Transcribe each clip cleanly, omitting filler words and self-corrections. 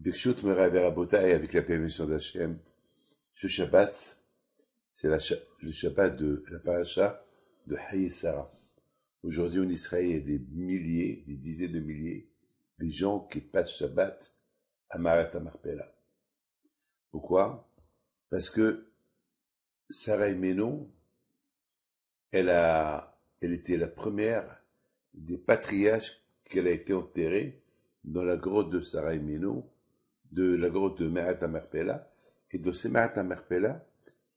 Birshut Merav Rabotai, avec la permission d'Hachem, ce Shabbat, c'est le Shabbat de la paracha de Hayé Sarah. Aujourd'hui en Israël, il y a des milliers, des dizaines de milliers, de gens qui passent Shabbat à Marat Marpella. Pourquoi? Parce que Sarah Imeno, elle était la première des patriarches qu'elle a été enterrée dans la grotte de Sarah Imeno, de la grotte de Marat Marpella. Et dans ce Marat Marpella,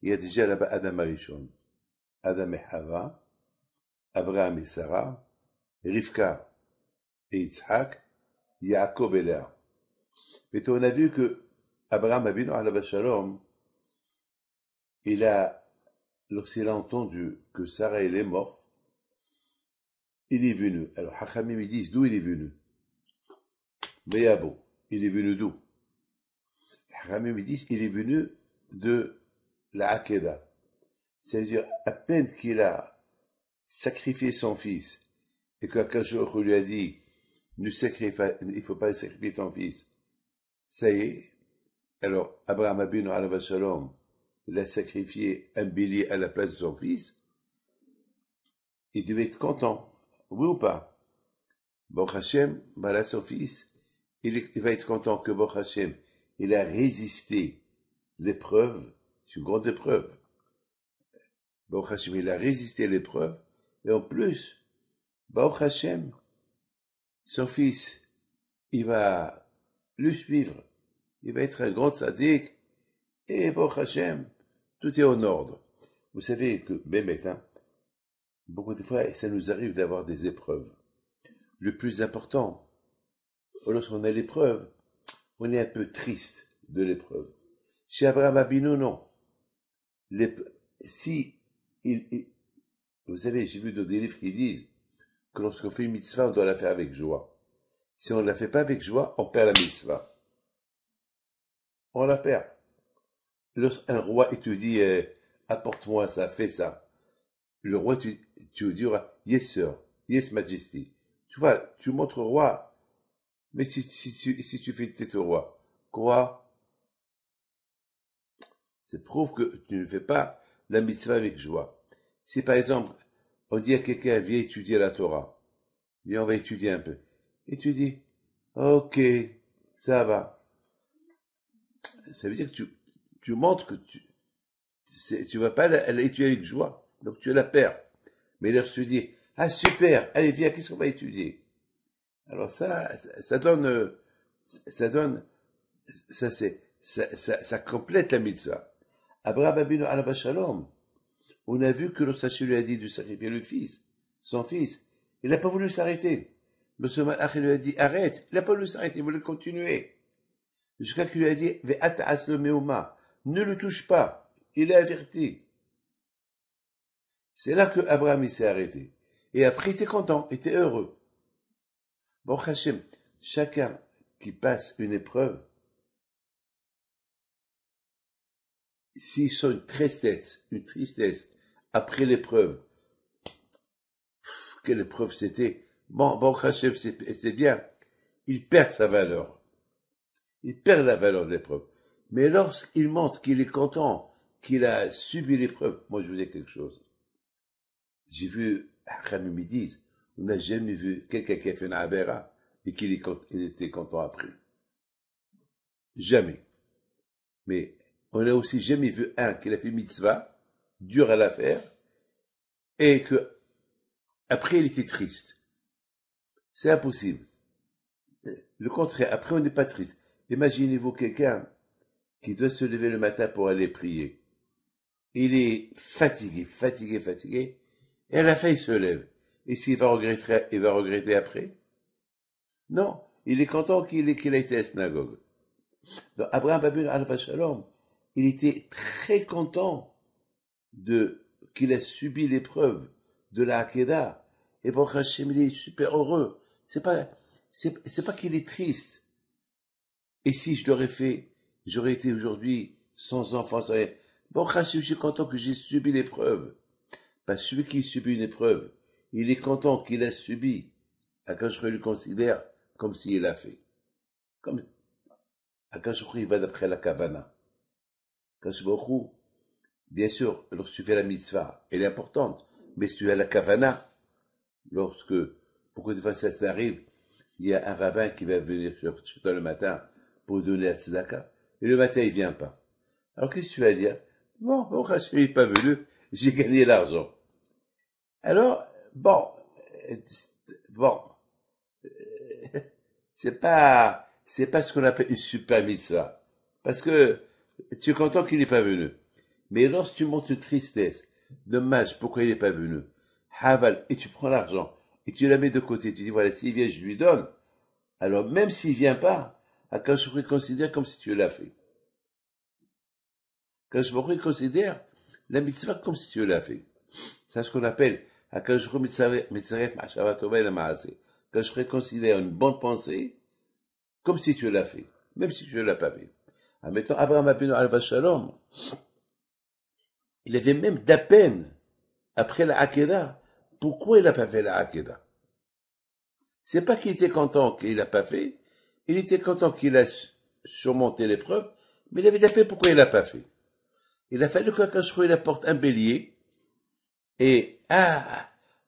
il y a déjà là-bas Adam Arishon, Adam et Hava, Abraham et Sarah, Rivka et Yitzhak, Yaakov et Léa. Mais on a vu que Abraham Avinu alav shalom, lorsqu'il a entendu que Sarah elle est morte, il est venu. Alors Hachamim ils disent d'où il est venu. Béabo, il est venu d'où? Hachamim ils disent il est venu de la Hakeda. C'est-à-dire à peine qu'il a sacrifié son fils et qu'Akadosh Baruch Hu lui a dit il ne faut pas sacrifier ton fils. Ça y est. Alors Abraham Avinu alav shalom, il a sacrifié un bélier à la place de son fils. Il devait être content, oui ou pas? Baruch Hashem, voilà son fils, il va être content que Baruch Hashem, il a résisté l'épreuve, c'est une grande épreuve. Baruch Hashem, il a résisté l'épreuve, et en plus, Baruch Hashem, son fils, il va le suivre, il va être un grand tzaddik, et Baruch Hashem, tout est en ordre. Vous savez que, beaucoup de fois, ça nous arrive d'avoir des épreuves. Le plus important, lorsqu'on a l'épreuve, on est un peu triste de l'épreuve. Chez Abraham Avinu, non. Vous savez, j'ai vu dans des livres qui disent que lorsqu'on fait une mitzvah, on doit la faire avec joie. Si on ne la fait pas avec joie, on perd la mitzvah. On la perd. Lorsqu'un roi étudie, apporte-moi ça, fais ça. Le roi, tu diras, yes sir, yes majesty. Tu vois, tu montres au roi. Mais si tu fais une tête au roi, quoi? Ça prouve que tu ne fais pas la mitzvah avec joie. Si par exemple, on dit à quelqu'un, viens étudier la Torah. Viens, on va étudier un peu. Et tu dis, ok, ça va. Ça veut dire que tu montres que tu vas pas l'étudier avec joie. Donc tu la perds. Mais là, tu dis, ah super, allez viens, qu'est-ce qu'on va étudier? Alors ça complète la mitzvah. Abraham Avinu alav shalom, on a vu que lorsqu'Hachem lui a dit de sacrifier son fils, il n'a pas voulu s'arrêter. Lorsque Malach lui a dit arrête, il n'a pas voulu s'arrêter, il voulait continuer. Jusqu'à qu'il lui a dit ve'at aslo meuma, ne le touche pas, il est averti. C'est là que Abraham s'est arrêté. Et après, il était content, il était heureux. Bon, Hachem, chacun qui passe une épreuve, s'il sent une tristesse, après l'épreuve, quelle épreuve c'était, bon, Hachem, c'est bien, il perd sa valeur. Il perd la valeur de l'épreuve. Mais lorsqu'il montre qu'il est content, qu'il a subi l'épreuve, moi je vous dis quelque chose. J'ai vu, Hachamim me disent, on n'a jamais vu quelqu'un qui a fait une avera et qu'il était content après. Jamais. Mais on n'a aussi jamais vu un qui a fait mitzvah, dur à la faire, et que après il était triste. C'est impossible. Le contraire, après on n'est pas triste. Imaginez-vous quelqu'un qui doit se lever le matin pour aller prier. Il est fatigué, et à la fin il se lève. Et s'il va regretter, il va regretter après? Non, il est content qu'il a été à la synagogue. Donc Abraham Avinu alav shalom, il était très content qu'il a subi l'épreuve de la Hakeda. Et Baruch Hashem, il est super heureux. C'est pas qu'il est triste. Et si je l'aurais fait, j'aurais été aujourd'hui sans enfant, sans rien. Baruch Hashem, je suis content que j'ai subi l'épreuve. Parce que celui qui subit une épreuve, il est content qu'il a subi. À quand je le considère comme s'il l'a fait. Comme Akadosh Baruch Hu, il va d'après la kavana. Akadosh Baruch Hu, bien sûr, lorsque tu fais la mitzvah, elle est importante, mais si tu as la kavana, lorsque, beaucoup de fois ça t'arrive, il y a un rabbin qui va venir chez toi le matin pour donner la tzedaka, et le matin il vient pas. Alors qu'est-ce que tu vas dire? Bon, il n'est pas venu, j'ai gagné l'argent. Alors, bon, bon, c'est pas ce qu'on appelle une super mitzvah. Parce que tu es content qu'il n'est pas venu. Mais lorsque tu montres une tristesse, dommage, pourquoi il n'est pas venu, Haval, et tu prends l'argent, et tu la mets de côté, tu dis, voilà, s'il vient, je lui donne. Alors, même s'il vient pas, Akadosh Baruch Hu considère comme si tu l'as fait. Akadosh Baruch Hu considère la mitzvah comme si tu l'as fait. C'est ce qu'on appelle Akadosh Baruch Hu mitzaref ma'ashava tova el ma'aseh. Akadosh Baruch Hu considère une bonne pensée comme si tu l'as fait, même si tu ne l'as pas fait. Maintenant, Abraham Avinu alav shalom, il avait même de la peine après la Hakeda. Pourquoi il n'a pas fait la Hakeda? C'est pas qu'il était content qu'il n'a pas fait, il était content qu'il a surmonté l'épreuve, mais il avait de la peine pourquoi il n'a pas fait. Il a fallu qu'Akadosh Baruch Hu apporte un bélier, et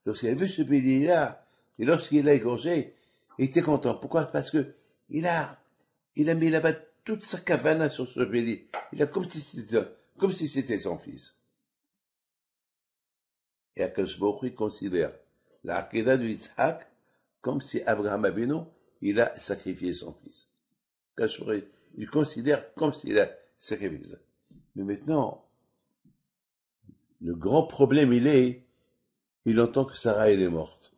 lorsqu'il a vu ce bélier-là, et lorsqu'il l'a égorgé, il était content. Pourquoi? Parce que il a mis là-bas toute sa kavana sur ce bélier. Il a comme si c'était son fils. Et Akadosh Baruch Hu considère la Hakeda de Yitzhak comme si Abraham Avinu, il a sacrifié son fils. Akadosh Baruch Hu, il considère comme s'il a sacrifié ça. Mais maintenant, le grand problème, il entend que Sarah, elle est morte.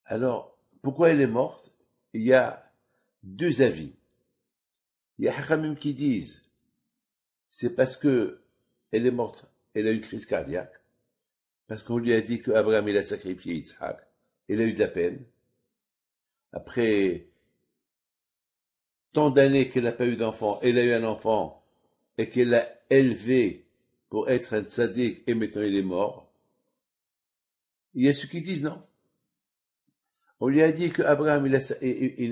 Alors, pourquoi elle est morte? Il y a deux avis. Il y a Hachamim qui disent, c'est parce que elle est morte, elle a eu une crise cardiaque, parce qu'on lui a dit qu'Abraham, il a sacrifié Yitzhak, elle a eu de la peine. Après tant d'années qu'elle n'a pas eu d'enfant, elle a eu un enfant, et qu'elle l'a élevé pour être un tzaddik, et maintenant il est mort. Il y a ceux qui disent non. On lui a dit qu'Abraham, il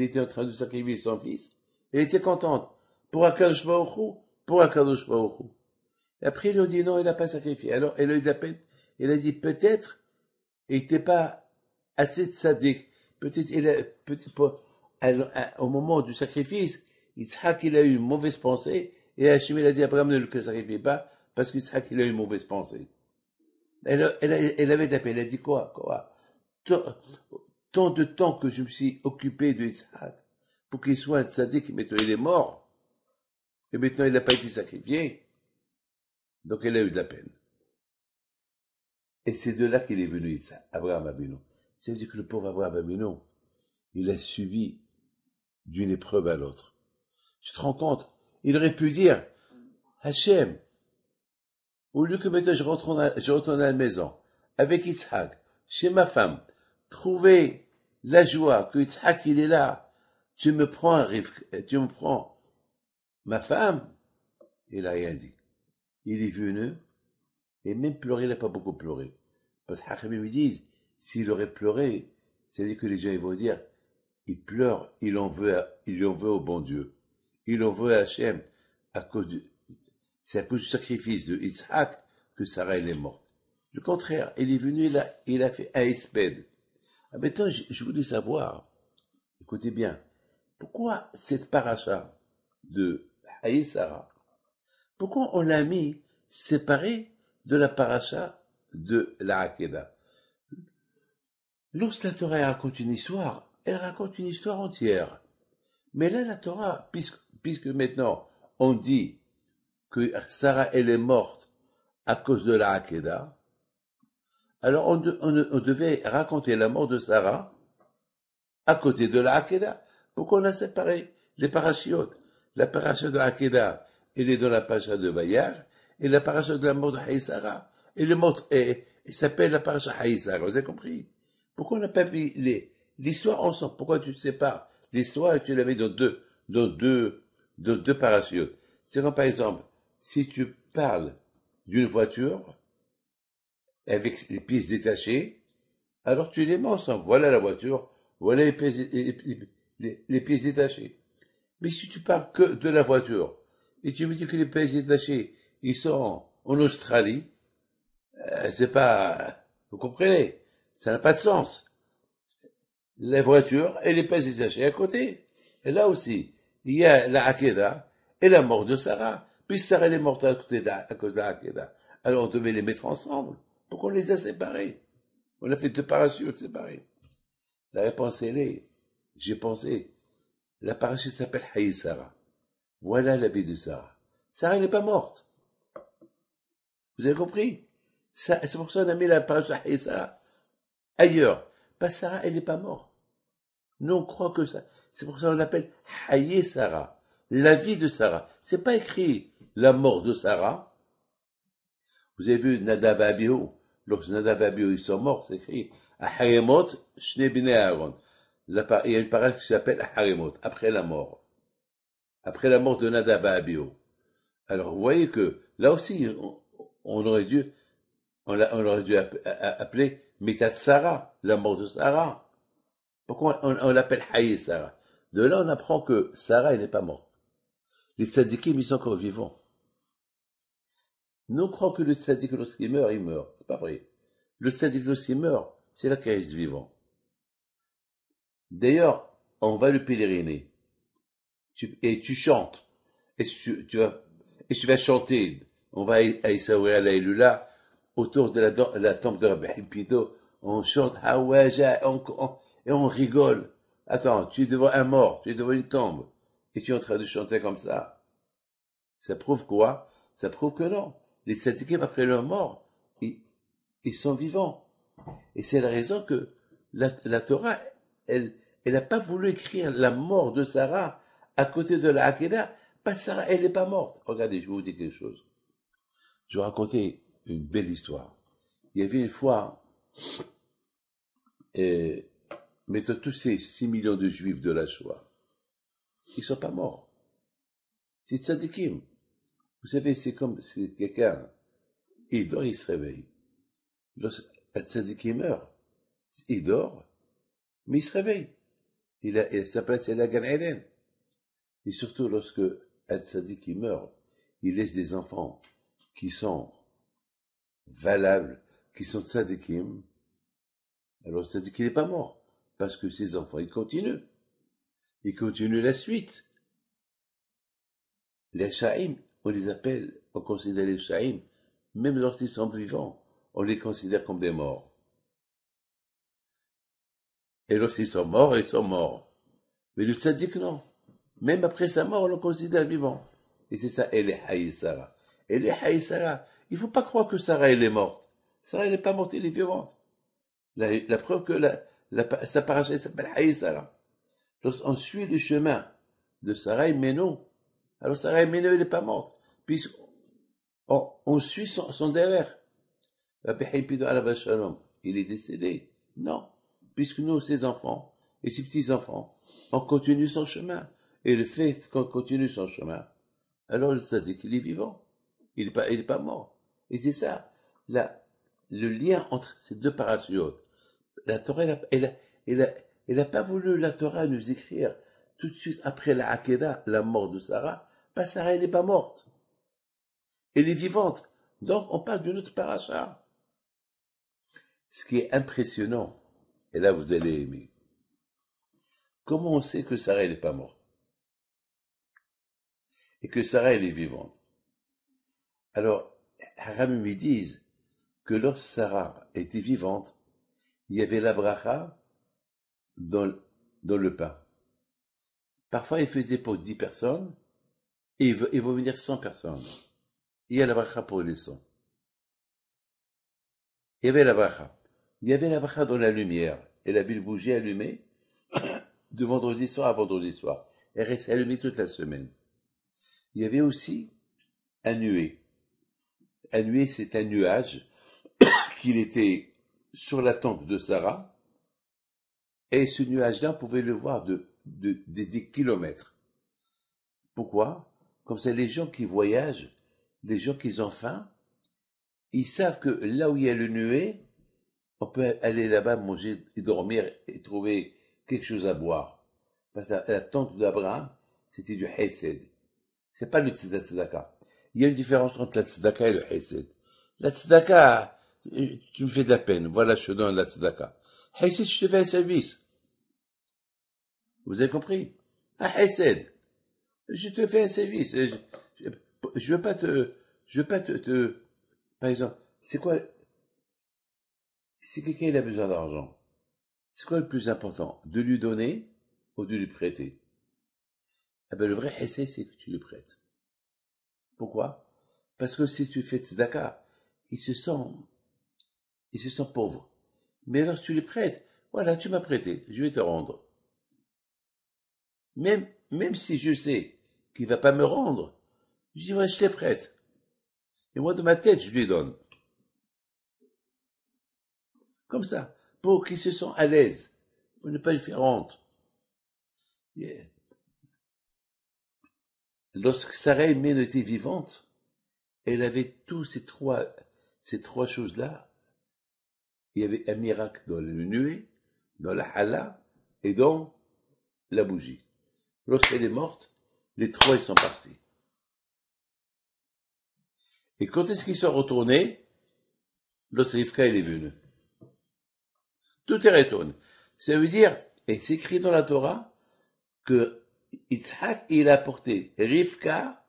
était en train de sacrifier son fils, elle était contente. Pour Akadosh Baruch Hu, pour Akadosh Baruch Hu. Et après, ils lui ont dit non, il n'a pas sacrifié. Alors, elle a eu de la peine. Elle a dit peut-être, il n'était pas assez tzaddik. Au moment du sacrifice, Yitzhak, il a eu une mauvaise pensée, et Hachem, il a dit à Abraham ne le sacrifie pas, parce que Yitzhak, il a eu une mauvaise pensée. Elle avait de la peine. Elle a dit quoi? Tant de temps que je me suis occupé de Yitzhak, pour qu'il soit un tzaddik, maintenant il est mort, et maintenant il n'a pas été sacrifié, donc elle a eu de la peine. Et c'est de là qu'il est venu Yitzhak, Abraham Avinu. Ça veut dire que le pauvre Abraham Avinu, il a subi d'une épreuve à l'autre. Tu te rends compte? Il aurait pu dire, Hachem, au lieu que maintenant je retourne à la maison, avec Yitzhak, chez ma femme, trouver la joie que Yitzhak il est là, tu me prends ma femme, il n'a rien dit. Il est venu, et même pleurer, il n'a pas beaucoup pleuré. Parce que Hachamim me disent, s'il aurait pleuré, c'est-à-dire que les gens ils vont dire, il pleure, il en veut au bon Dieu. Il en veut à Hachem, c'est à cause du sacrifice de Yitzhak que Sarah elle est morte. Le contraire, il est venu, il a fait un espède. Maintenant, je voulais savoir, écoutez bien, pourquoi cette paracha de Haï Sarah, pourquoi on l'a mis séparé de la paracha de la Hakeda? Lorsque la Torah raconte une histoire, elle raconte une histoire entière. Mais là, la Torah, puisque maintenant on dit que Sarah elle est morte à cause de la Hakeda, alors on devait raconter la mort de Sarah à côté de la Hakeda. Pourquoi on a séparé les parachiotes? La paracha de Hakeda, elle est dans la paracha de Vayar, et la paracha de la mort de Haï Sarah, et le mort s'appelle la paracha Haï Sarah. Vous avez compris? Pourquoi on n'a pas mis l'histoire ensemble? Pourquoi tu sépares l'histoire et tu la mets dans deux parachutes? C'est comme par exemple, si tu parles d'une voiture avec les pièces détachées, alors tu les mets ensemble. Voilà la voiture, voilà les les pièces détachées. Mais si tu parles que de la voiture, et tu me dis que les pièces détachées, ils sont en Australie, c'est pas, vous comprenez, ça n'a pas de sens. La voiture et les pièces détachées à côté. Et là aussi, il y a la Hakeda et la mort de Sarah. Puis Sarah elle est morte à cause de la Hakeda. Alors on devait les mettre ensemble. Pourquoi on les a séparés? On a fait deux parachutes séparés. La réponse elle est, j'ai pensé, la parachute s'appelle Haï Sarah. Voilà la vie de Sarah. Sarah n'est pas morte. Vous avez compris? C'est pour ça qu'on a mis la parachute Haï Sarah ailleurs. Pas Sarah, elle n'est pas morte. Nous on croit que ça. C'est pour ça qu'on l'appelle Haï Sarah. La vie de Sarah. C'est pas écrit la mort de Sarah. Vous avez vu Nadav et Abihu. Lorsque Nadav et Abihu ils sont morts, c'est écrit Harimot Shne Bnei Aaron. Il y a une parole qui s'appelle Harimot, après la mort. Après la mort de Nadav et Abihu. Alors vous voyez que là aussi, on aurait dû appeler Mitat Sarah, la mort de Sarah. Pourquoi on l'appelle Haï Sarah? De là, on apprend que Sarah, elle n'est pas morte. Les tzadikim, ils sont encore vivants. Nous, on croit que le tzadik, lorsqu'il meurt, il meurt. C'est pas vrai. Le tzadik, lorsqu'il meurt, c'est là qu'il reste vivant. D'ailleurs, on va le pèleriner. Et tu chantes. Et tu vas chanter. On va à Issaoui à la autour de la tombe de Rabbi Pido. On chante Hawaja, et on rigole. Attends, tu es devant un mort, tu es devant une tombe. Et tu es en train de chanter comme ça. Ça prouve quoi? Ça prouve que non. Les tzadikim, après leur mort, ils sont vivants. Et c'est la raison que la Torah, elle n'a pas voulu écrire la mort de Sarah à côté de la Hakeda, parce que Sarah, elle n'est pas morte. Regardez, je vais vous dire quelque chose. Je vais raconter une belle histoire. Il y avait une fois, mettons tous ces 6 millions de juifs de la Shoah, ils ne sont pas morts. C'est tzadikim. Vous savez, c'est comme si quelqu'un, il dort, il se réveille. Lorsqu'un tzadikim meurt, il dort, mais il se réveille. Sa place est la Gan Eden. Et surtout lorsque un tzadikim meurt, il laisse des enfants qui sont valables, qui sont tzadikim. Alors le tzadik, il n'est pas mort, parce que ses enfants, ils continuent. Ils continuent la suite. Les Sha'im, on les appelle, on considère les Sha'im, même lorsqu'ils sont vivants, on les considère comme des morts. Et lorsqu'ils sont morts, ils sont morts. Mais le tzaddik, non. Même après sa mort, on le considère vivant. Et c'est ça, elle est Haï Sarah. Elle est Haï Sarah. Il ne faut pas croire que Sarah, elle est morte. Sarah, elle n'est pas morte, elle est vivante. La preuve que sa paracha s'appelle Haï Sarah. Lorsqu'on suit le chemin de Sarah et Ménon, alors Sarah et Ménon, elle n'est pas morte. Puisqu'on suit son derrière. Il est décédé. Non. Puisque nous, ses enfants et ses petits-enfants, on continue son chemin. Et le fait qu'on continue son chemin, alors le tzaddik, il est vivant. Il est pas mort. Et c'est ça, le lien entre ces deux parachutes. La Torah, elle a pas voulu, la Torah, nous écrire tout de suite après la Hakeda, la mort de Sarah, parce que Sarah, elle n'est pas morte. Elle est vivante. Donc, on parle d'une autre paracha. Ce qui est impressionnant, et là, vous allez aimer. Comment on sait que Sarah, elle n'est pas morte? Et que Sarah, elle est vivante? Alors, Haramim, ils disent que lorsque Sarah était vivante, il y avait la bracha dans le pain. Parfois, il faisait pour 10 personnes, et il va venir 100 personnes. Il y a la bracha pour les 100. Il y avait la bracha. Il y avait la bracha dans la lumière. Elle avait le bougie allumé de vendredi soir à vendredi soir. Elle restait allumée toute la semaine. Il y avait aussi un nuée. Un nuée, c'est un nuage qu'il était sur la tente de Sarah. Et ce nuage-là, on pouvait le voir des kilomètres. Pourquoi? Comme ça, les gens qui voyagent, les gens qui ont faim, ils savent que là où il y a le nuée, on peut aller là-bas manger et dormir et trouver quelque chose à boire. Parce que la tente d'Abraham, c'était du Hesed. C'est pas le tzedaka. Il y a une différence entre la tzedaka et le Hesed. La tzedaka, tu me fais de la peine. Voilà, je te donne la tzedaka. Hesed, je te fais un service. Vous avez compris? Un Hesed. Je te fais un service. Je veux pas par exemple, c'est quoi, si quelqu'un il a besoin d'argent, c'est quoi le plus important? De lui donner ou de lui prêter? Eh ben, le vrai essai, c'est que tu lui prêtes. Pourquoi? Parce que si tu fais tzedaka, il se sent pauvre. Mais lorsque tu lui prêtes, voilà, tu m'as prêté, je vais te rendre. Même si je sais qu'il va pas me rendre, je dis, ouais, je te prête. Et moi, de ma tête, je lui donne. Comme ça, pour qu'il se sente à l'aise, pour ne pas lui faire honte. Yeah. Lorsque Sarah Aimée était vivante, elle avait tous ces trois choses-là. Il y avait un miracle dans le nuée, dans la hala et dans la bougie. Lorsqu'elle est morte, les trois ils sont partis. Et quand est-ce qu'ils sont retournés? Lorsque Rivka elle est venue. Tout est retourné. Ça veut dire, et c'est écrit dans la Torah, que Yitzhak, il a porté Rivka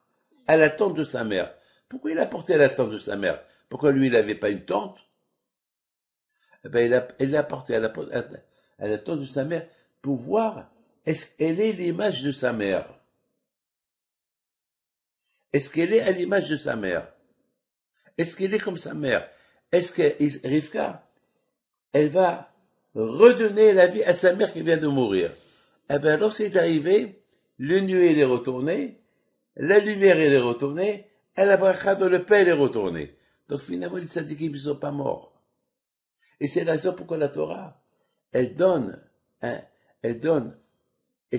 à la tente de sa mère. Pourquoi il a porté à la tente de sa mère? Pourquoi lui, il n'avait pas une tente? Eh ben, il l'a porté à la tente de sa mère pour voir est-ce qu'elle est l'image de sa mère. Est-ce qu'elle est à l'image de sa mère? Est-ce qu'elle est comme sa mère? Est-ce que Rivka, elle va redonner la vie à sa mère qui vient de mourir? Eh bien, lorsqu'il est arrivé, le nuée il est retourné, la lumière elle est retournée, et la bracha de le paix elle est retournée. Donc finalement, les tzadikim ne sont pas morts. Et c'est la raison pourquoi la Torah, elle donne, elle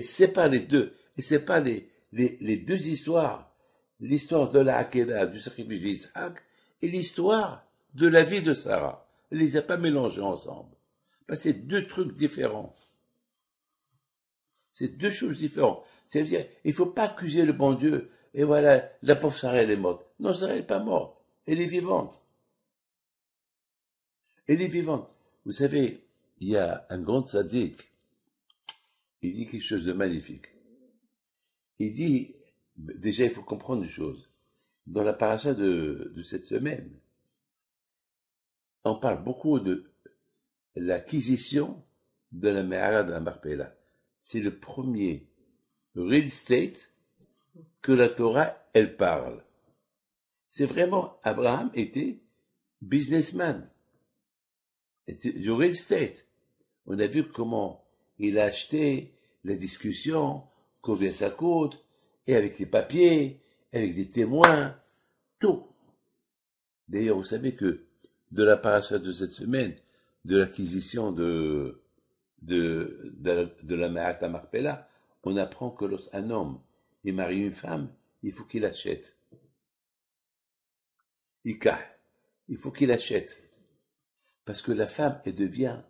sépare les deux, elle sépare les deux histoires, l'histoire de la Hakeda, du sacrifice d'Isaac, et l'histoire de la vie de Sarah. Elle les a pas mélangés ensemble. Parce que c'est deux trucs différents. C'est deux choses différentes. C'est-à-dire, il faut pas accuser le bon Dieu, et voilà, la pauvre Sarah, elle est morte. Non, Sarah, elle n'est pas morte. Elle est vivante. Elle est vivante. Vous savez, il y a un grand tzaddik, il dit quelque chose de magnifique. Il dit, déjà, il faut comprendre une chose. Dans la paracha de cette semaine, on parle beaucoup de l'acquisition de la Me'ara de la Marpella. C'est le premier real estate que la Torah, elle parle. C'est vraiment, Abraham était businessman. C'est du real estate. On a vu comment il a acheté, la discussion, combien ça coûte, et avec les papiers, avec des témoins, tout. D'ailleurs, vous savez que de la paracha de cette semaine, de l'acquisition de la Me'at Marpella, on apprend que lorsqu'un homme il marie une femme, il faut qu'il achète. Il faut qu'il achète. Parce que la femme, elle devient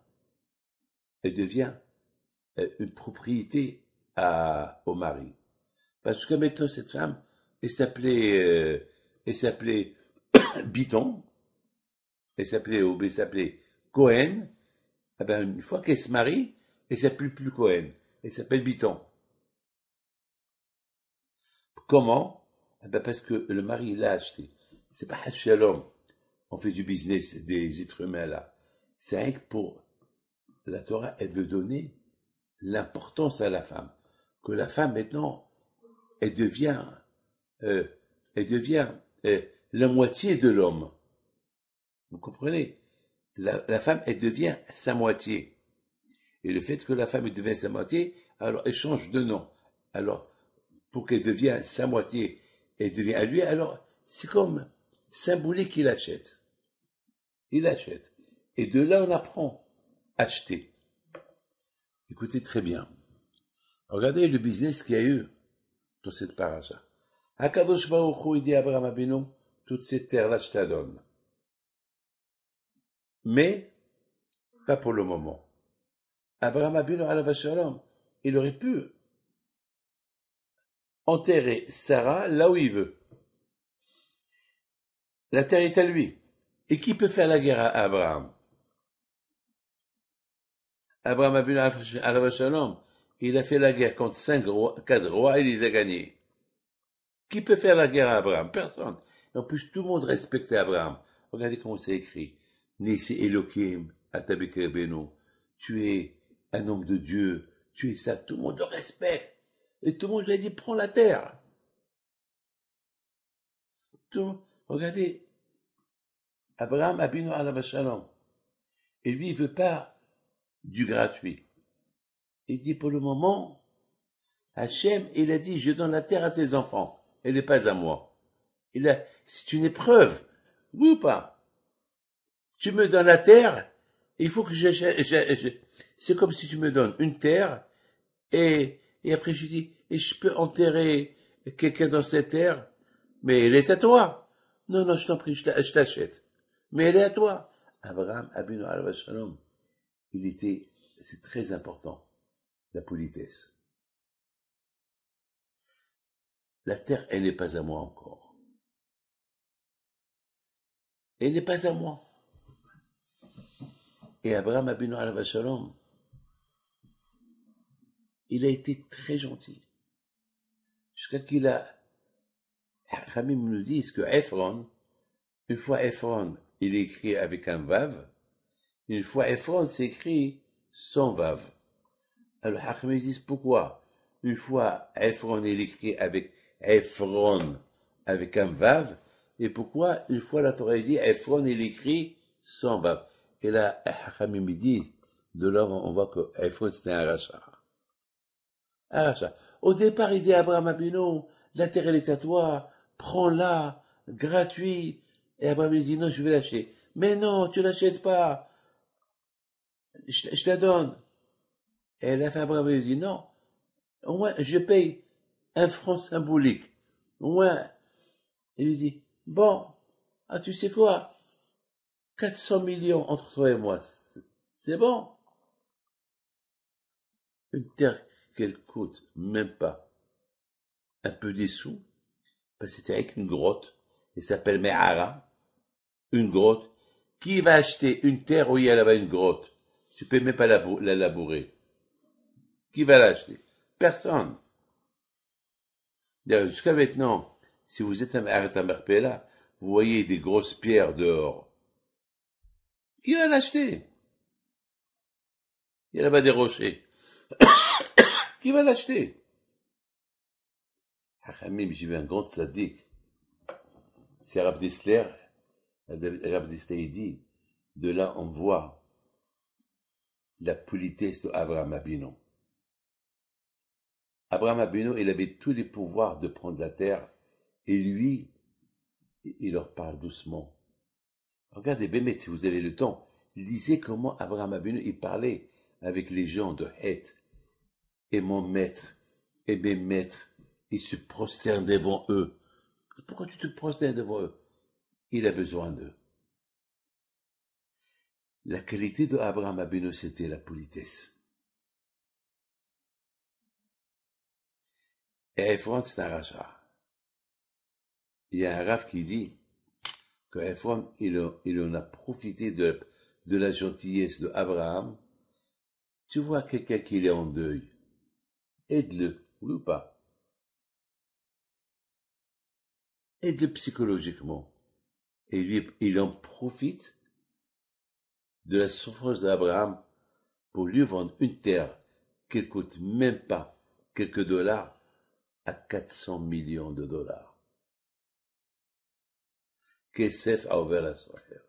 une propriété au mari. Parce que maintenant, cette femme, elle s'appelait Biton, elle s'appelait Cohen. Eh ben, une fois qu'elle se marie, elle s'appelle plus Cohen, elle s'appelle Biton. Comment? Eh ben, parce que le mari l'a acheté. C'est pas Shalom. On fait du business des êtres humains là. C'est rien que pour la Torah, elle veut donner l'importance à la femme. Que la femme maintenant, elle devient la moitié de l'homme. Vous comprenez? La femme, elle devient sa moitié. Et le fait que la femme elle devient sa moitié, alors elle change de nom. Alors, pour qu'elle devienne sa moitié, elle devient à lui, alors c'est comme symbolique qu'il achète. Il achète. Et de là, on apprend. Acheter. Écoutez très bien. Regardez le business qu'il y a eu dans cette paracha. Hakadosh Baruch Hu, il dit à Abraham Abinu, toute cette terre-là, je te la donne. Mais, pas pour le moment. Abraham Abinu, alav shalom, il aurait pu enterrer Sarah là où il veut. La terre est à lui. Et qui peut faire la guerre à Abraham? Abraham Abinu alav shalom, il a fait la guerre contre 4 rois et il les a gagnés. Qui peut faire la guerre à Abraham? Personne. Et en plus, tout le monde respectait Abraham. Regardez comment c'est écrit. Nisi Elohim, Atabek Beno. Tu es un homme de Dieu. Tu es ça. Tout le monde le respecte. Et tout le monde lui a dit, prends la terre. Regardez. Abraham Abinu alav shalom. Et lui, il veut pas du gratuit. Il dit, pour le moment, Hachem, il a dit, je donne la terre à tes enfants. Elle n'est pas à moi. C'est une épreuve. Oui ou pas? Tu me donnes la terre, il faut que c'est comme si tu me donnes une terre, et après je dis, et je peux enterrer quelqu'un dans cette terre, mais elle est à toi. Non, non, je t'en prie, je t'achète. Mais elle est à toi. Abraham, Abinu alav shalom, c'est très important, la politesse. La terre, elle n'est pas à moi encore. Elle n'est pas à moi. Et Abraham Abinu alav shalom, il a été très gentil. Jusqu'à qu'il a... Ramim nous dit que Ephron, une fois Ephron, il est écrit avec un vav, une fois Ephron, c'est écrit sans vav. Alors Ramim disent pourquoi? Une fois Ephron, il est écrit avec Ephron, avec un vav, et pourquoi une fois la Torah dit Ephron, il est écrit sans vav. Et là, Ramim dit, de là on voit que Ephron c'était un rachat. Un rachat. Au départ, il dit à Abraham Abinu, la terre elle est à toi, prends-la, gratuit. Et Abraham dit, non, je vais l'acheter. Mais non, tu l'achètes pas. Je la donne. Et la femme Abraham lui dit, non, au moins, je paye un franc symbolique. Au moins, il lui dit, bon, tu sais quoi, 400 millions entre toi et moi, c'est bon. Une terre qu'elle coûte même pas un peu des sous, parce que c'était avec une grotte, elle s'appelle Me'ara, une grotte. Qui va acheter une terre où il y a là-bas une grotte? Tu peux même pas la labourer. Qui va l'acheter? Personne. D'ailleurs, jusqu'à maintenant, si vous êtes à Marpella, vous voyez des grosses pierres dehors. Qui va l'acheter? Il y a là-bas des rochers. Qui va l'acheter? Hachamim, j'ai vu un grand tzaddik. C'est Rav Dessler. Rav Dessler, il dit, de là, on voit la politesse d'Abraham Abinu. Abraham Abinu, il avait tous les pouvoirs de prendre la terre, et lui, il leur parle doucement. Regardez, Bémet, si vous avez le temps, lisez comment Abraham Abinu, il parlait avec les gens de Heth. Et mon maître, et mes maîtres, ils se prosternent devant eux. Pourquoi tu te prosternes devant eux? Il a besoin d'eux. La qualité de Abraham Abinu, c'était la politesse. Et Ephron, c'est un rachat. Il y a un rave qui dit que Ephron, il en a profité de la gentillesse de Abraham. Tu vois quelqu'un qui est en deuil, aide-le, oui ou pas? Aide-le psychologiquement. Et lui, il en profite de la souffrance d'Abraham pour lui vendre une terre qui ne coûte même pas quelques dollars à 400 millions de dollars. Kesef a ouvert la soirée.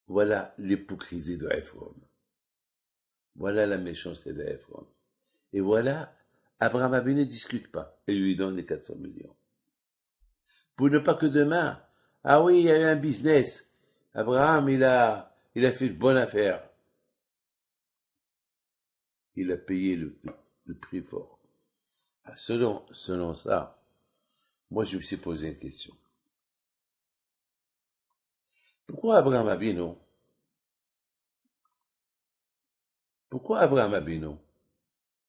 Voilà l'hypocrisie de Ephron. Voilà la méchanceté d'Ephron. Et voilà, Abraham Abinu ne discute pas et lui donne les 400 millions. Pour ne pas que demain, ah oui, il y a eu un business. Abraham, il a fait une bonne affaire. Il a payé le prix fort. Selon ça, moi je me suis posé une question. Pourquoi Abraham Abinu?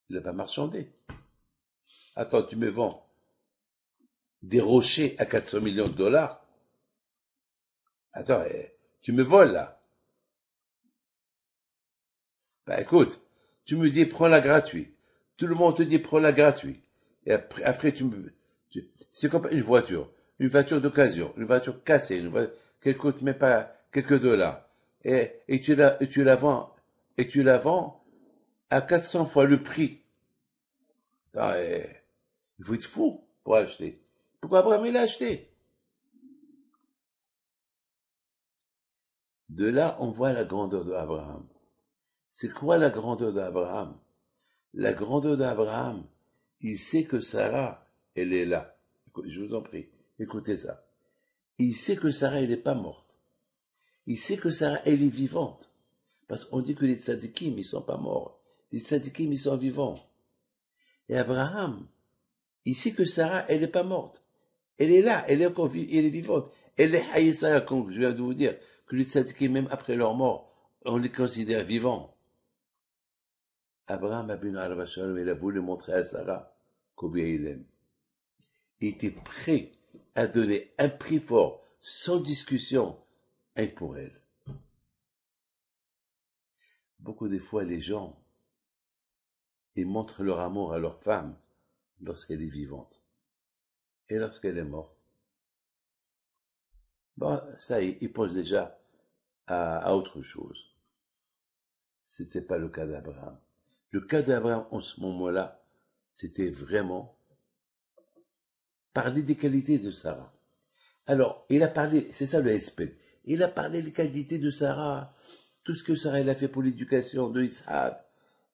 Il n'a pas marchandé? Attends, tu me vends des rochers à 400 millions de dollars? Attends, tu me voles là. Bah écoute, tu me dis prends-la gratuit. Tout le monde te dit prends-la gratuit. Et après c'est comme une voiture d'occasion, une voiture cassée, qui coûte même pas quelques dollars. Et tu la vends à 400 fois le prix. Ah, il faut être fou pour acheter. Pourquoi Abraham il a acheté? De là, on voit la grandeur d'Abraham. C'est quoi la grandeur d'Abraham? La grandeur d'Abraham, il sait que Sarah, elle est là. Je vous en prie, écoutez ça. Il sait que Sarah, elle n'est pas morte. Il sait que Sarah, elle est vivante. Parce qu'on dit que les tzadikim, ils sont pas morts. Les tzadikim, ils sont vivants. Et Abraham, il sait que Sarah, elle n'est pas morte. Elle est là, elle est encore elle est vivante. Elle est haïe Sarah, comme je viens de vous dire, que les tzadikim, même après leur mort, on les considère vivants. Abraham Abinu Shalom, il a voulu montrer à Sarah combien il aime. Il était prêt à donner un prix fort, sans discussion, pour elle. Beaucoup de fois, les gens, ils montrent leur amour à leur femme lorsqu'elle est vivante. Et lorsqu'elle est morte, bon, ça y est, ils pensent déjà à autre chose. C'était pas le cas d'Abraham. Le cas d'Abraham, en ce moment-là, c'était vraiment parler des qualités de Sarah. Alors, il a parlé, c'est ça le hesped, il a parlé des qualités de Sarah, tout ce que Sarah elle a fait pour l'éducation de Isaac,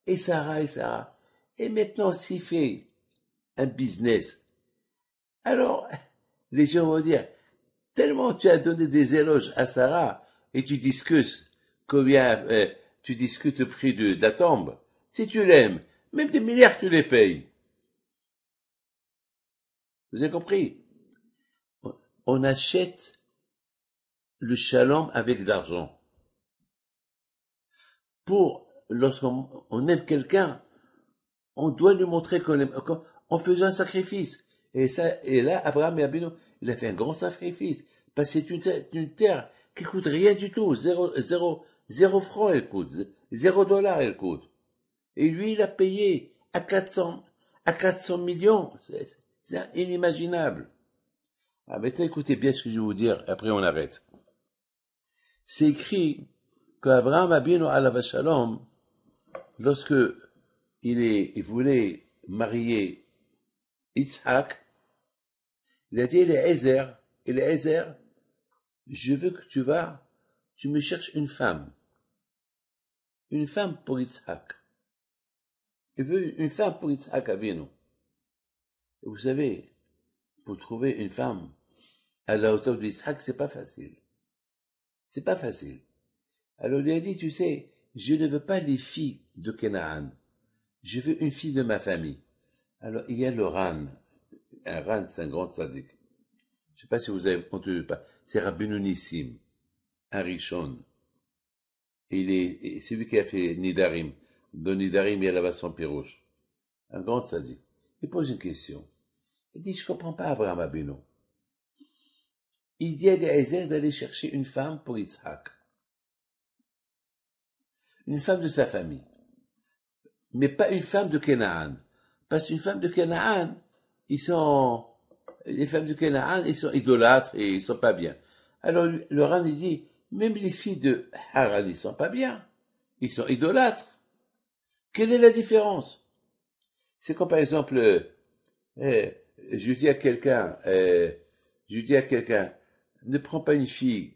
et Sarah. Et maintenant, s'il fait un business, alors, les gens vont dire, tellement tu as donné des éloges à Sarah, et tu discutes tu discutes le prix de la tombe. Si tu l'aimes, même des milliards tu les payes. Vous avez compris? On achète le shalom avec de l'argent. Lorsqu'on aime quelqu'un, on doit lui montrer qu'on aime, en faisant un sacrifice. Et là, Abraham et Abino, il a fait un grand sacrifice. Parce que c'est une terre qui coûte rien du tout. Zéro franc, elle coûte. $0, elle coûte. Et lui, il a payé à 400 millions. C'est inimaginable. Ah, maintenant, écoutez bien ce que je vais vous dire, après on arrête. C'est écrit qu'Abraham Abinu alav shalom, lorsque il voulait marier Yitzhak, il a dit Eliezer, je veux que tu me cherches une femme pour Yitzhak. Il veut une femme pour Yitzhak Avinu. Et vous savez, pour trouver une femme à la hauteur de Yitzhak, c'est pas facile. C'est pas facile. Alors il lui a dit, tu sais, je ne veux pas les filles de Canaan. Je veux une fille de ma famille. Alors il y a le Ran. Un Ran, c'est un grand tzaddik. Je ne sais pas si vous avez entendu pas. C'est Rabbeinu Nissim, un Rishon. C'est lui qui a fait Nidarim. Dans Nidarim, il y a là-bas son pirouche. Un grand tzaddik. Il pose une question. Il dit, je comprends pas Abraham Abinu. Il dit à Eliezer d'aller chercher une femme pour Yitzhak. Une femme de sa famille. Mais pas une femme de Canaan. Parce qu'une femme de Canaan, les femmes de Canaan, ils sont idolâtres et ils sont pas bien. Alors, le Ran, il dit, même les filles de Haran, ils sont pas bien. Ils sont idolâtres. Quelle est la différence? C'est comme par exemple, je dis à quelqu'un, ne prends pas une fille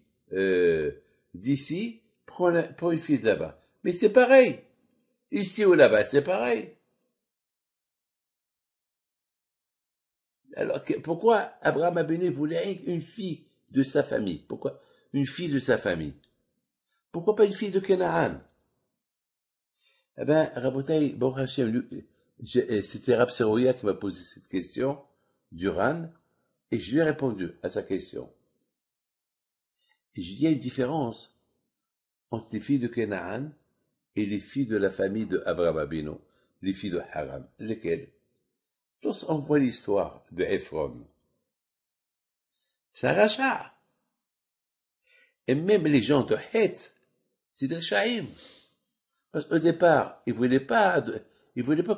d'ici, prends une fille de là-bas. Mais c'est pareil. Ici ou là-bas, c'est pareil. Alors, pourquoi Abraham Abinu voulait une fille de sa famille? Pourquoi une fille de sa famille? Pourquoi pas une fille de Canaan? Eh ben, Rabotai, Baruch Hashem, c'était Rab Serouia qui m'a posé cette question, du Ran, et je lui ai répondu à sa question. Et je lui ai dit, il y a une différence entre les filles de Canaan et les filles de la famille de Abraham Abinu, les filles de Haram. Lesquelles? Lorsqu'on voit l'histoire de Ephron, c'est un rachat. Et même les gens de Het, c'est des rachaïm. Parce qu'au départ, ils voulaient pas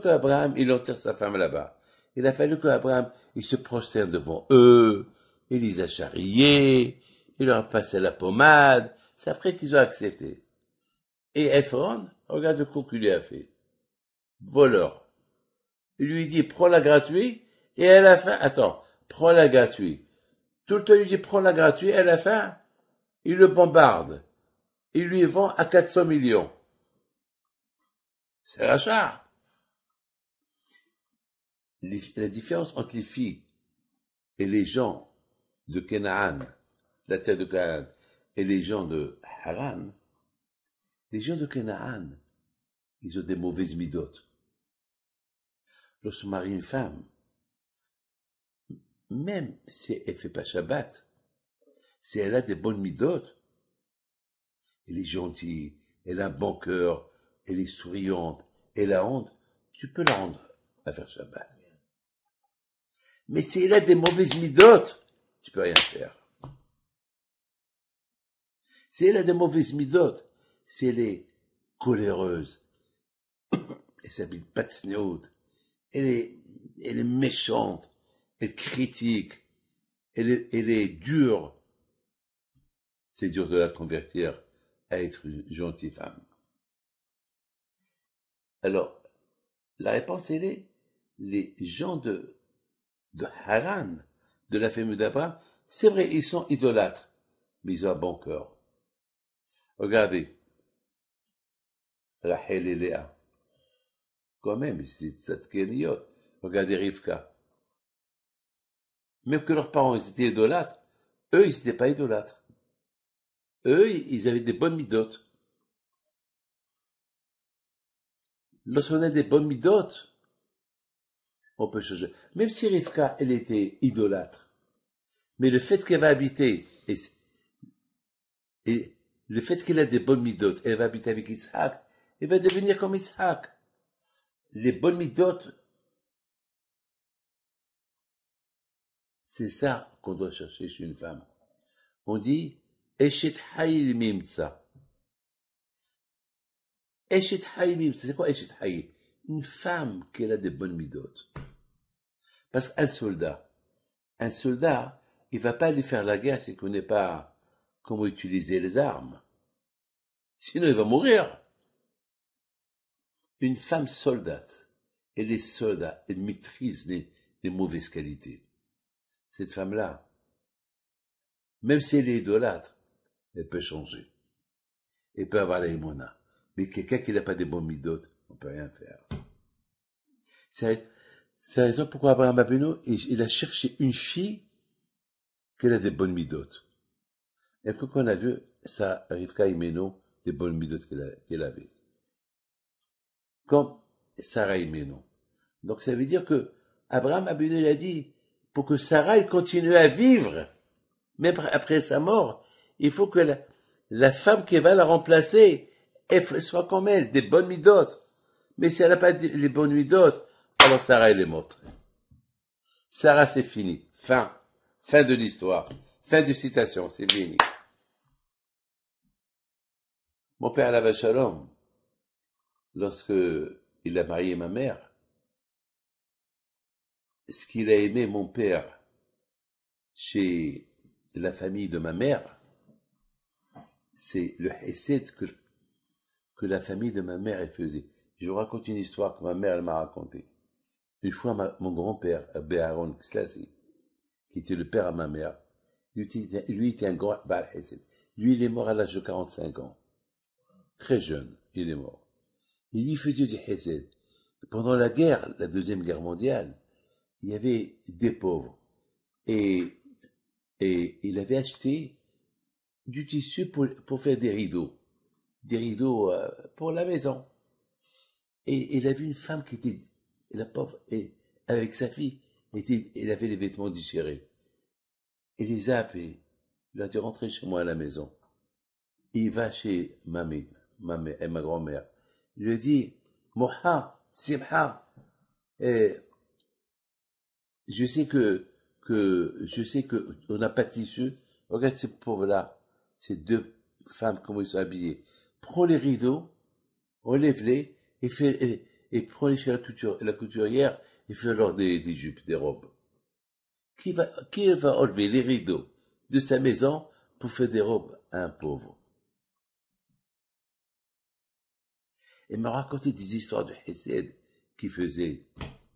qu'Abraham, il enterre sa femme là-bas. Il a fallu qu'Abraham, il se prosterne devant eux, il les a charriés, il leur a passé la pommade, c'est après qu'ils ont accepté. Et Ephron, regarde le coup qu'il lui a fait. Voleur. Il lui dit, prends la gratuite, et à la fin, attends, prends la gratuite. Tout le temps, il lui dit, prends la gratuite, et à la fin, il le bombarde. Il lui vend à 400 millions. C'est rachat. La différence entre les filles et les gens de Canaan, la terre de Canaan, et les gens de Haran, les gens de Canaan, ils ont des mauvaises midotes. Lorsqu'on marie une femme, même si elle fait pas Shabbat, si elle a des bonnes midotes, elle est gentille, elle a un bon cœur, elle est souriante, elle a honte, tu peux la rendre à faire Shabbat. Mais si elle a des mauvaises midotes, tu peux rien faire. Si elle a des mauvaises midotes, si elle est coléreuse, elle s'habille pas de sneaut, elle est méchante, elle critique, elle est dure, c'est dur de la convertir à être une gentille femme. Alors, la réponse, elle est, les gens de Haran, de la famille d'Abraham, c'est vrai, ils sont idolâtres, mais ils ont un bon cœur. Regardez, Rachel et Léa, quand même, c'est tzadkéniot. Regardez Rivka. Même que leurs parents, ils étaient idolâtres, eux, ils n'étaient pas idolâtres. Eux, ils avaient des bonnes midotes. Lorsqu'on a des bonnes midotes, on peut changer. Même si Rivka, elle était idolâtre, mais le fait qu'elle va habiter, et le fait qu'elle a des bonnes midotes, elle va habiter avec Yitzhak, elle va devenir comme Yitzhak. Les bonnes midotes, c'est ça qu'on doit chercher chez une femme. On dit, Eshet Hayil Mimtsa. Eshet Hayil Mimtsa, c'est quoi Eshet Hayil? Une femme qui a des bonnes midotes. Parce qu'un soldat, il va pas aller faire la guerre s'il connaît pas comment utiliser les armes. Sinon, il va mourir. Une femme soldate, elle est soldat, elle maîtrise les mauvaises qualités. Cette femme-là, même si elle est idolâtre, elle peut changer. Elle peut avoir la émona. Mais quelqu'un qui n'a pas des bons midotes, on peut rien faire. C'est la raison pourquoi Abraham Abino, il a cherché une fille qui a des bonnes midotes. Et quand on a vu, ça, Rivka Imeno, les bonnes midotes qu'elle avait. Comme Sarah Imeno. Donc ça veut dire que Abraham Abino, il a dit, pour que Sarah, elle continue à vivre, même après sa mort, il faut que la femme qui va la remplacer, elle soit comme elle, des bonnes midotes. Mais si elle n'a pas les bonnes midotes, alors Sarah, elle est morte. Sarah, c'est fini. Fin. Fin de l'histoire. Fin de citation. C'est fini. Mon père, Alav Shalom, lorsque il a marié ma mère, ce qu'il a aimé, mon père, chez la famille de ma mère, c'est le hesed que la famille de ma mère, elle faisait. Je vous raconte une histoire que ma mère, elle m'a racontée. Une fois, mon grand-père, Béharon Kslassi, qui était le père à ma mère, lui était un grand Baal Hesed. Lui, il est mort à l'âge de 45 ans. Très jeune, il est mort. Et lui faisait du Hesed. Pendant la guerre, la Deuxième Guerre mondiale, il y avait des pauvres. Et il avait acheté du tissu pour faire des rideaux. Des rideaux pour la maison. Et il a vu une femme qui était, la pauvre, et avec sa fille, elle avait les vêtements déchirés. Il les a appelés. Il a dit rentrer chez moi à la maison. Il va chez ma mère et ma grand-mère. Il lui dit, Moha, Simha, je sais que on n'a pas de tissu. Regarde ces pauvres-là, ces deux femmes, comment ils sont habillées. Prends les rideaux, enlève-les, et prends-les chez la couturière, et fais-leur des jupes, des robes. Qui va enlever les rideaux de sa maison pour faire des robes à un pauvre? Et m'a raconté des histoires de Hesed qui faisaient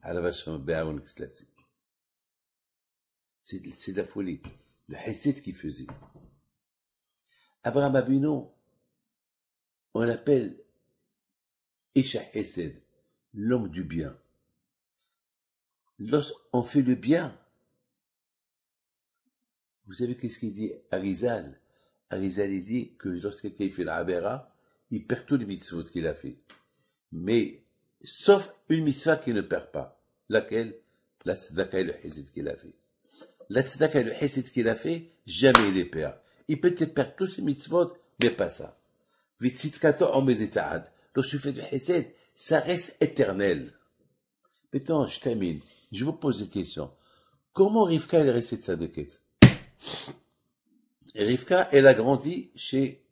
à la vache Béaoun classique. C'est de la folie. Le Hesed qui faisait. Abraham Abinu, on l'appelle Isha Hesed, l'homme du bien. Lorsqu'on fait le bien, vous savez qu'est-ce qu'il dit Arizal? Arizal, il dit que lorsque quelqu'un fait la Avera, il perd tous les mitzvot qu'il a fait. Mais, sauf une mitzvah qu'il ne perd pas. Laquelle? La tzedaka et le hesed qu'il a fait. La tzedaka et le hesed qu'il a fait, jamais il les perd. Il peut te perdre tous ses mitzvot, mais pas ça. Vitzitkato omedeta'ad. Lorsque tu fais du hesed, ça reste éternel. Maintenant, je termine. Je vous pose une question. Comment Rivka est restée tzadeket? Rivka, elle a grandi chez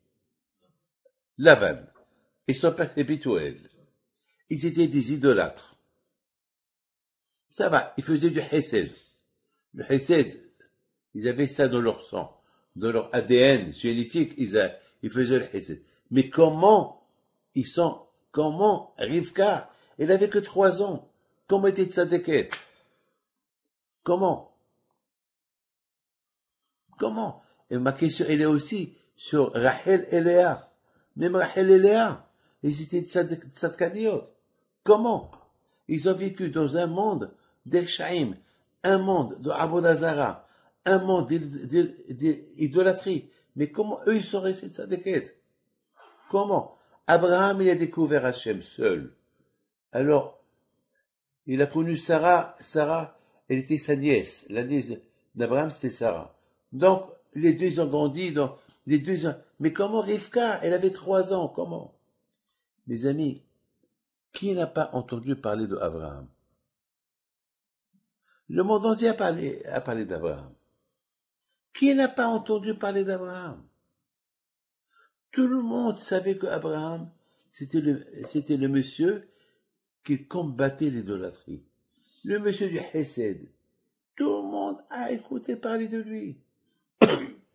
Lavan. Et son père, c'est Bethuel. Ils étaient des idolâtres. Ça va, ils faisaient du hesed. Le hesed, ils avaient ça dans leur sang, dans leur ADN génétique, ils faisaient le hesed. Mais comment Rivka, elle avait que 3 ans. Comment était tzadeket? Comment? Et ma question, elle est aussi sur Rachel et Léa. Même Rachel et Léa, ils étaient tzadkaniot. Comment? Ils ont vécu dans un monde d'El-Shaim, un monde de Abodazara, un monde d'idolâtrie. Mais comment eux, ils sont restés tzadeket? Comment? Abraham, il a découvert Hachem seul. Alors, il a connu Sarah, elle était sa nièce. La nièce d'Abraham, c'était Sarah. Donc, les deux, ils ont grandi mais comment Rivka, elle avait 3 ans, comment? Mes amis, qui n'a pas entendu parler d'Abraham? Le monde entier a parlé d'Abraham. Qui n'a pas entendu parler d'Abraham? Tout le monde savait qu'Abraham, c'était le monsieur qui combattait l'idolâtrie. Le monsieur du Hesed. Tout le monde a écouté parler de lui.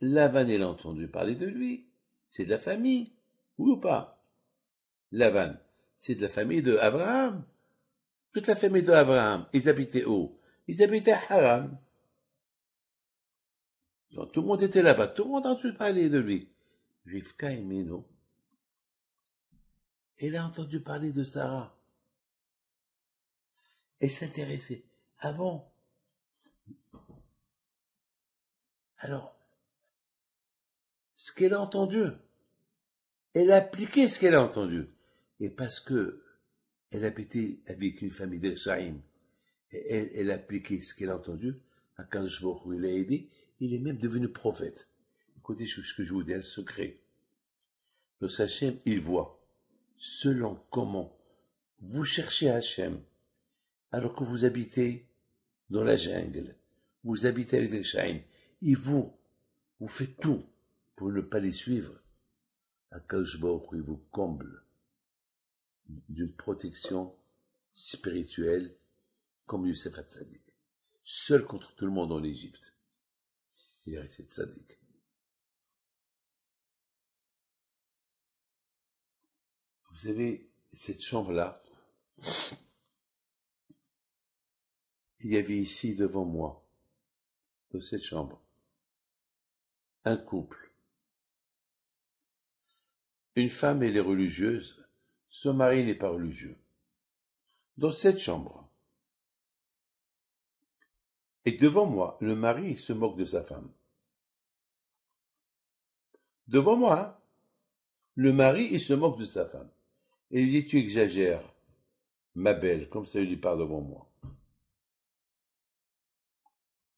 Lavan, il a entendu parler de lui. C'est de la famille. Oui ou pas? Lavan, c'est de la famille de Abraham. Toute la famille de Abraham, ils habitaient où? Ils habitaient à Haran. Donc, tout le monde était là-bas. Tout le monde a entendu parler de lui. Rivka et Meno, elle a entendu parler de Sarah. Elle s'intéressait. Ah bon? Alors, ce qu'elle a entendu, elle a appliqué ce qu'elle a entendu. Et parce que elle habitait avec une famille de Shaim, et elle a appliqué ce qu'elle a entendu, à Kadosh Baruch Hu, il l'a aidé, il est même devenu prophète. Écoutez ce que je vous dis, un secret. Le Hachem, il voit, selon comment vous cherchez Hachem, alors que vous habitez dans la jungle, vous habitez avec les Shaim, il vous fait tout pour ne pas les suivre. Akadosh Baruch Hu, il vous comble d'une protection spirituelle comme Youssef Hatzadik. Seul contre tout le monde en Égypte. Il est resté tzaddik. Vous savez, cette chambre-là, il y avait ici devant moi, dans cette chambre, un couple. Une femme, elle est religieuse, son mari n'est pas religieux. Dans cette chambre. Et devant moi, le mari se moque de sa femme. Devant moi, hein, le mari, il se moque de sa femme. Et il dit, tu exagères, ma belle, comme ça il lui parle devant moi.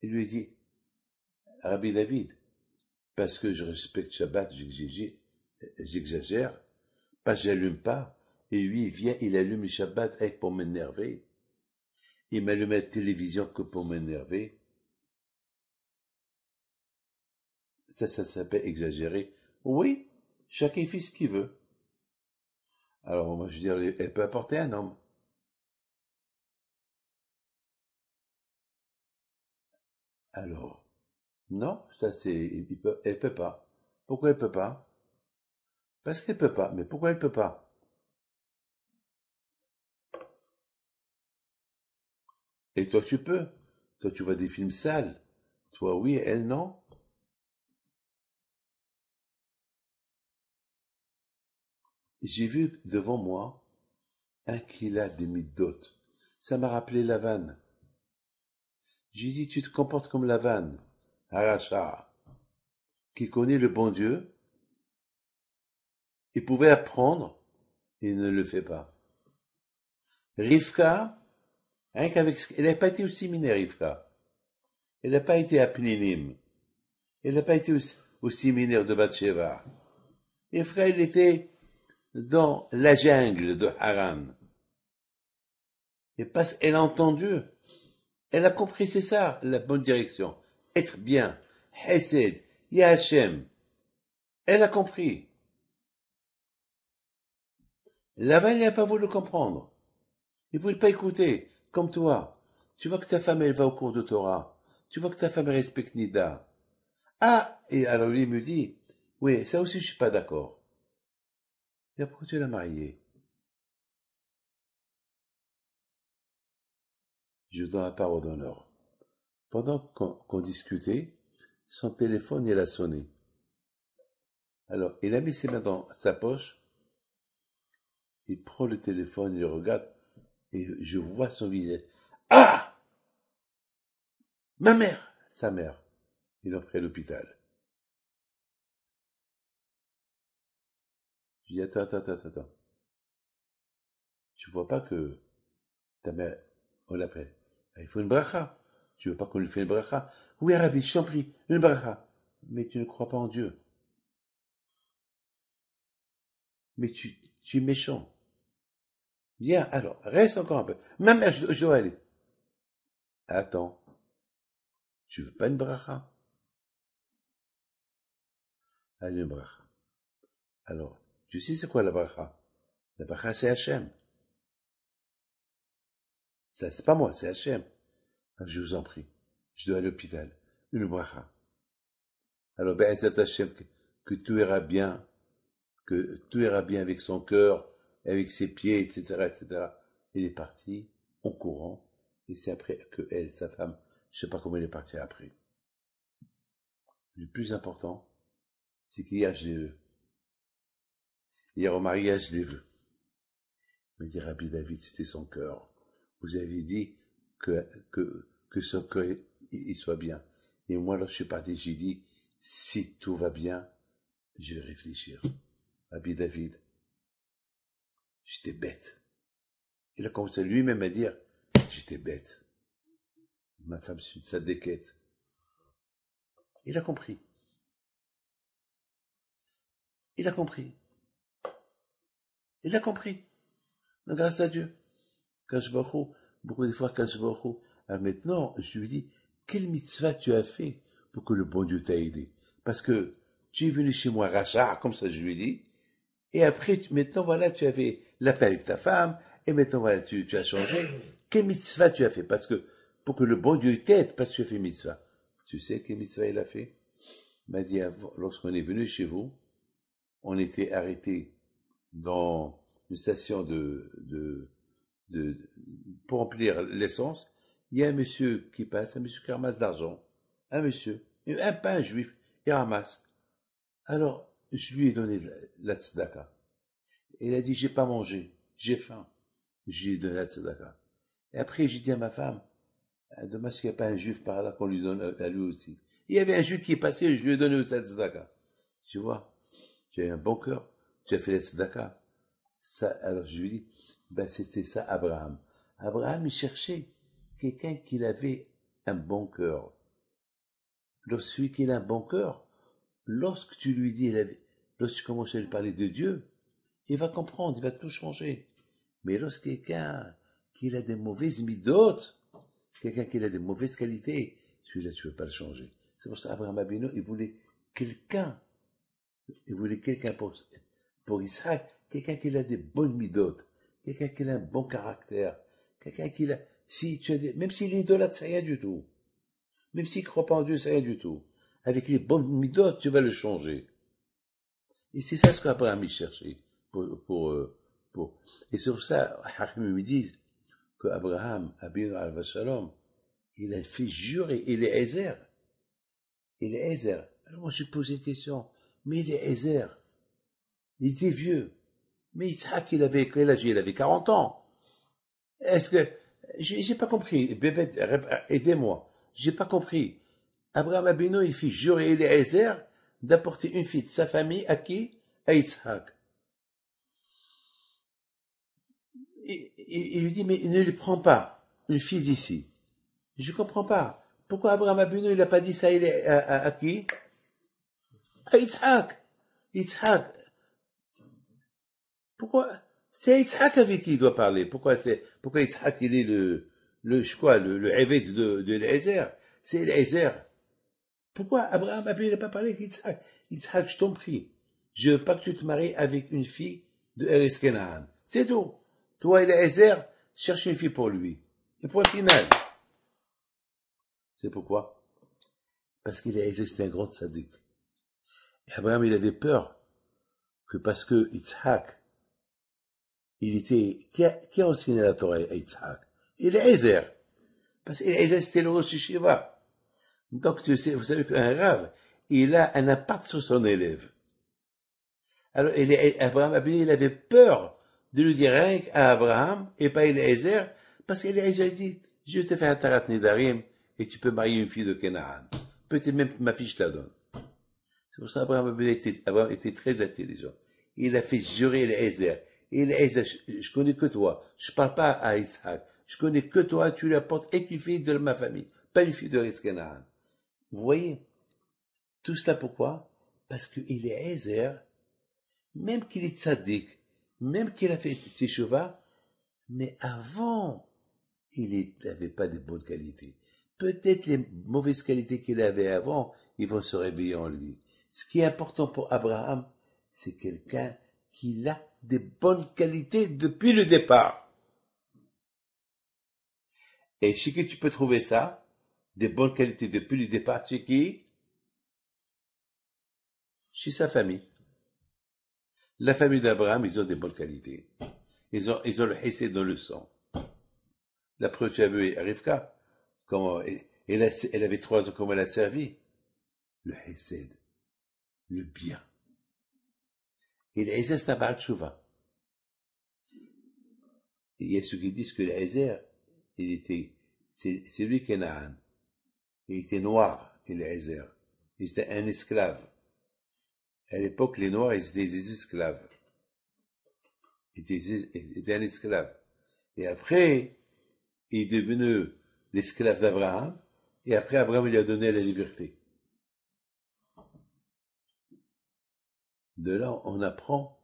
Il lui dit, Rabbi David, parce que je respecte Shabbat, j'exagère, parce que j'allume pas, et lui, il vient, il allume le Shabbat pour m'énerver. il m'allumait la télévision que pour m'énerver. Ça s'appelle exagérer. Oui, chacun fait ce qu'il veut. Alors, moi, je dirais, elle peut apporter un homme. Alors, non, ça c'est, elle peut pas. Pourquoi elle peut pas? Parce qu'elle peut pas. Mais pourquoi elle peut pas? Et toi, tu peux. Toi, tu vois des films sales. Toi, oui, elle, non. J'ai vu devant moi un qui a des midotes. Ça m'a rappelé la vanne. J'ai dit, tu te comportes comme la vanne. Haracha, qui connaît le bon Dieu, il pouvait apprendre, il ne le fait pas. Rivka, rien qu'avec, elle n'a pas été au séminaire, Rivka. Elle n'a pas été à Pninim. Elle n'a pas été au séminaire de Bathsheba. Rivka, elle était dans la jungle de Haran. Et parce qu'elle a entendu, elle a compris, c'est ça, la bonne direction. Être bien, Hesed, Yahashem. Elle a compris. Lavan, il n'a pas voulu comprendre. Il ne voulait pas écouter, comme toi. Tu vois que ta femme, elle va au cours de Torah. Tu vois que ta femme respecte Nida. Ah, et alors lui il me dit, oui, ça aussi je suis pas d'accord. Et pourquoi tu l'as mariée? Je donne la parole d'honneur. Pendant qu'on discutait, son téléphone, il a sonné. Alors, il a mis ses mains dans sa poche, il prend le téléphone, il regarde, et je vois son visage. Ah! Ma mère! Sa mère. Il l'a pris à l'hôpital. Je dis, attends. Tu vois pas que ta mère, on l'appelle. Il faut une bracha. Tu veux pas qu'on lui fasse une bracha? Oui, Rabbi, je t'en prie, une bracha. Mais tu ne crois pas en Dieu. Mais tu es méchant. Viens, alors, reste encore un peu. Ma mère, je dois aller. Attends, tu veux pas une bracha? Allez, une bracha. Alors, tu sais c'est quoi la bracha? La bracha, c'est Hachem. Ça, c'est pas moi, c'est Hachem. Je vous en prie, je dois aller à l'hôpital. Une bracha. Alors, ben, c'est Hachem que tout ira bien, que tout ira bien avec son cœur, avec ses pieds, etc., etc. Il est parti en courant, et c'est après que elle, sa femme, je sais pas comment il est parti après. Le plus important, c'est qu'hier je l'ai vu. Hier au mariage, je l'ai vu. Il m'a dit, Rabbi David, c'était son cœur. Vous avez dit que son cœur, il soit bien. Et moi, lorsque je suis parti, j'ai dit, si tout va bien, je vais réfléchir. Rabbi David, j'étais bête. Il a commencé lui-même à dire, j'étais bête. Ma femme, c'est une sadéquette. Il a compris. Il a compris. Il a compris. Donc, grâce à Dieu. Kadosh Baruch Hu, beaucoup de fois, Kadosh Baruch Hu, maintenant, je lui dis, quelle mitzvah tu as fait pour que le bon Dieu t'a aidé? Parce que tu es venu chez moi rachat, comme ça je lui ai dit, et après, maintenant, voilà, tu avais la paix avec ta femme, et maintenant, voilà, tu as changé. Quelle mitzvah tu as fait? Parce que, pour que le bon Dieu t'aide, parce que tu as fait mitzvah. Tu sais quelle mitzvah il a fait? Il m'a dit, lorsqu'on est venu chez vous, on était arrêté dans une station de, pour remplir l'essence. Il y a un monsieur qui passe, un monsieur qui ramasse d'argent. Un monsieur, pas un juif, il ramasse. Alors, je lui ai donné la tzedaka. Il a dit, j'ai pas mangé, j'ai faim. Je lui ai donné la tzedaka. Et après, j'ai dit à ma femme, dommage qu'il n'y a pas un juif par là qu'on lui donne à lui aussi. Il y avait un juif qui est passé, je lui ai donné la tzedaka. Tu vois, tu as un bon cœur, tu as fait la tzedaka. Ça, alors je lui dis, ben c'était ça Abraham. Abraham, il cherchait quelqu'un qui avait un bon cœur. Lorsque qui a un bon cœur, lorsque tu lui dis, lorsque tu commences à lui parler de Dieu, il va comprendre, il va tout changer. Mais lorsque quelqu'un qui a des mauvaises midotes, Quelqu'un qui a des mauvaises qualités, celui-là, tu ne peux pas le changer. C'est pour ça qu'Abraham Abino, il voulait quelqu'un pour Isaac, quelqu'un qui a des bonnes midotes, quelqu'un qui a un bon caractère, quelqu'un qui a, même s'il est idolâtre, c'est rien du tout. Même s'il ne croit pas en Dieu, c'est rien du tout. Avec les bonnes midotes, tu vas le changer. Et c'est ça ce qu'Abraham cherchait. Et c'est pour ça, Hakim me disent que Abraham, Abinu al Shalom, il a fait jurer, il est Ezer. Alors moi, je posé une question. Mais il est Ezer. Il était vieux. Mais Yitzhak, il avait, quel âge il avait 40 ans. Est-ce que, j'ai pas compris. Bébé, aidez-moi. J'ai pas compris. Abraham Abino, il fit jurer Eliezer d'apporter une fille de sa famille à qui? À Yitzhak. Il lui dit, mais il ne lui prend pas une fille d'ici. Je comprends pas. Pourquoi Abraham Abino, il n'a pas dit ça à qui? À Yitzhak. Yitzhak. Pourquoi? C'est Yitzhak avec qui il doit parler. Pourquoi Yitzhak, il est le évêque de Eliezer? C'est Eliezer. Pourquoi Abraham Abino n'a pas parlé avec Yitzhak? Yitzhak, je t'en prie. Je veux pas que tu te maries avec une fille de Eretz Canaan. C'est tout. Toi, Eliezer, cherche une fille pour lui. Et point final. C'est pourquoi? Parce qu'Eliezer, c'était un grand tzaddik. Et Abraham, il avait peur que parce que Yitzhak, qui a enseigné la Torah à Yitzhak? Eliezer. Parce qu'Eliezer, c'était le Rosh Yeshiva. Donc, vous savez qu'un rave, il a un impact sur son élève. Alors, Abraham Abino, il avait peur de lui dire rien à Abraham et pas Eliezer, parce qu'Eliezer dit, je te fais un tarat nedarim et tu peux marier une fille de Canaan. Peut-être même ma fille, je te la donne. C'est pour ça qu'Abraham Abino était très intelligent. Il a fait jurer Eliezer. Eliezer, je connais que toi. Je parle pas à Isaac. Je connais que toi, tu lui apportes et une fille de ma famille, pas une fille de Canaan. Vous voyez? Tout cela pourquoi? Parce qu'il est Eliezer, même qu'il est tzaddik, même qu'il a fait Teshuvah, mais avant, il n'avait pas de bonnes qualités. Peut-être les mauvaises qualités qu'il avait avant, ils vont se réveiller en lui. Ce qui est important pour Abraham, c'est quelqu'un qui a des bonnes qualités depuis le départ. Et chez qui tu peux trouver ça? Des bonnes qualités depuis le départ, chez qui? Chez sa famille. La famille d'Abraham, ils ont des bonnes qualités. Ils ont le hesed dans le sang. La preuve, tu as vu Rivka, comment elle avait 3 ans, comment elle a servi. Le hesed, le bien. Et le hesed, c'est un Baal Tshuva. Il y a ceux qui disent que le hesed, c'est lui qui est Naan. Il était noir, et le hesed. Il était un esclave. À l'époque, les Noirs, ils étaient des esclaves. Ils étaient un esclave. Et après, il est devenu l'esclave d'Abraham, et après, Abraham lui a donné la liberté. De là, on apprend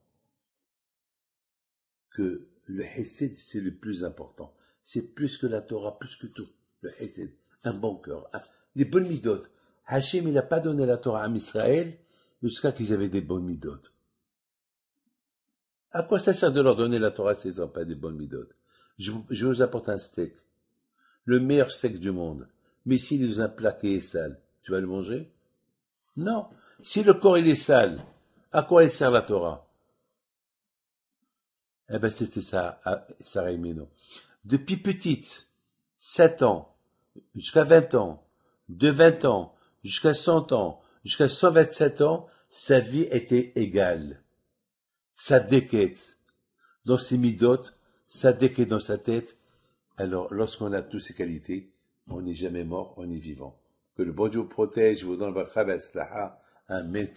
que le hesed, c'est le plus important. C'est plus que la Torah, plus que tout. Le hesed, un bon cœur, des bonnes midotes. Hachem, il n'a pas donné la Torah à Israël jusqu'à qu'ils avaient des bonnes midotes. À quoi ça sert de leur donner la Torah s'ils n'ont pas des bonnes midotes? Je vous apporte un steak. Le meilleur steak du monde. Mais s'il est dans un plat qui est sale, tu vas le manger? Non. Si le corps il est sale, à quoi il sert la Torah? Eh ben, c'était ça, Sarah Imeno. Depuis petite, 7 ans, jusqu'à 20 ans, de 20 ans, jusqu'à 100 ans, jusqu'à 127 ans, sa vie était égale. Sa déquête dans ses midotes, sa déquête dans sa tête. Alors, lorsqu'on a toutes ces qualités, on n'est jamais mort, on est vivant. Que le bon Dieu vous protège, vous donne votre Amen.